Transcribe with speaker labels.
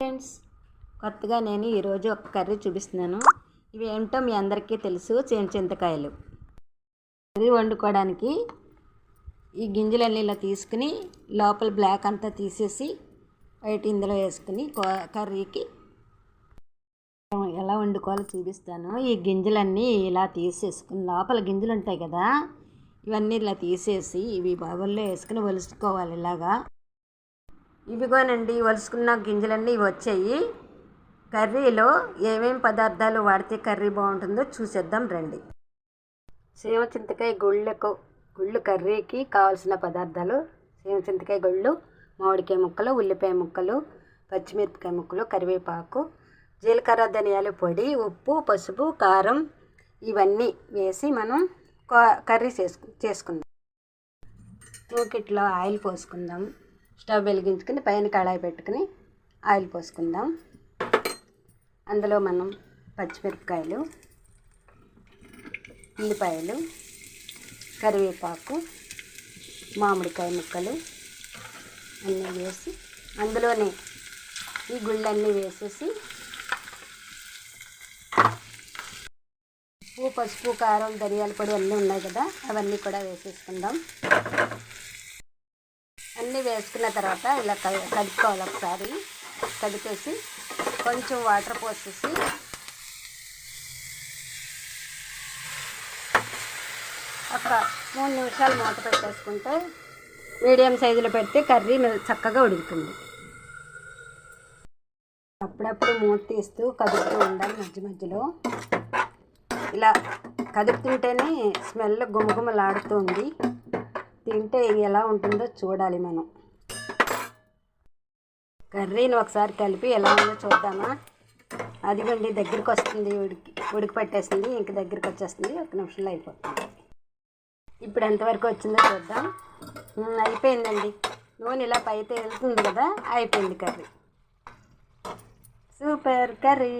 Speaker 1: Friends, కొత్తగా నేను ఈరోజు ఒక కర్రీ చూపిస్తున్నాను. ఇవి ఏంటో మీ అందరికీ తెలుసు, చింతకాయలు. కర్రీ వండుకోవడానికి ఈ గింజలన్నీ ఇలా తీసుకుని లోపల బ్లాక్ అంతా తీసేసి వైట్ ఇందులో వేసుకుని కర్రీకి ఎలా వండుకోవాలో చూపిస్తాను. ఈ గింజలన్నీ ఇలా తీసేసుకుని లోపల గింజలు ఉంటాయి కదా, ఇవన్నీ ఇలా తీసేసి ఇవి బౌల్లో వేసుకుని ఒలుసుకోవాలి. ఇలాగా ఇవిగోనండి ఒలుసుకున్న గింజలన్నీ ఇవి వచ్చాయి. కర్రీలో ఏమేమి పదార్థాలు వాడితే కర్రీ బాగుంటుందో చూసేద్దాం రండి. చింతకాయ గుళ్ళు కర్రీకి కావాల్సిన పదార్థాలు: చింతకాయ గుళ్ళు, మామిడికాయ ముక్కలు, ఉల్లిపాయ ముక్కలు, పచ్చిమిరపకాయ ముక్కలు, కరివేపాకు, జీలకర్ర ధనియాల పొడి, ఉప్పు, పసుపు, కారం ఇవన్నీ వేసి మనం కర్రీ చేసుకుందాం. మూకిట్లో ఆయిల్ పోసుకుందాం. స్టవ్ వెలిగించుకుని పైన కళాయి పెట్టుకుని ఆయిల్ పోసుకుందాం. అందులో మనం పచ్చిమిరపకాయలు, ఉల్లిపాయలు, కరివేపాకు, మామిడికాయ ముక్కలు అన్నీ వేసి అందులోనే ఈ గుళ్ళన్నీ వేసేసి ఉప్పు, పసుపు, కారం, ధనియాల పొడి అన్నీ ఉన్నాయి కదా, అవన్నీ కూడా వేసేసుకుందాం. అన్నీ వేసుకున్న తర్వాత ఇలా కలుపుకోవాలి. ఒకసారి కలిపేసి కొంచెం వాటర్ పోసేసి ఒక 3 నిమిషాలు మూత పెట్టేసుకుంటే మీడియం సైజులో పెడితే కర్రీ చక్కగా ఉడుకుతుంది. అప్పుడప్పుడు మూత తీస్తూ కదుపుతూ ఉండాలి. మధ్యలో ఇలా కదుపుతుంటేనే స్మెల్ గుమగుమలాడుతుంది. తింటే ఎలా ఉంటుందో చూడాలి. మనం కర్రీని ఒకసారి కలిపి ఎలా ఉందో చూద్దామా. అదిగోండి దగ్గరికి వస్తుంది, ఉడికి పట్టేసింది. ఇంక దగ్గరికి వచ్చేస్తుంది, 1 నిమిషంలో అయిపోతుంది. ఇప్పుడు ఎంతవరకు వచ్చిందో చూద్దాం. అయిపోయిందండి. నూనె ఇలా పైతే వెళ్తుంది కదా, అయిపోయింది కర్రీ. Super curry.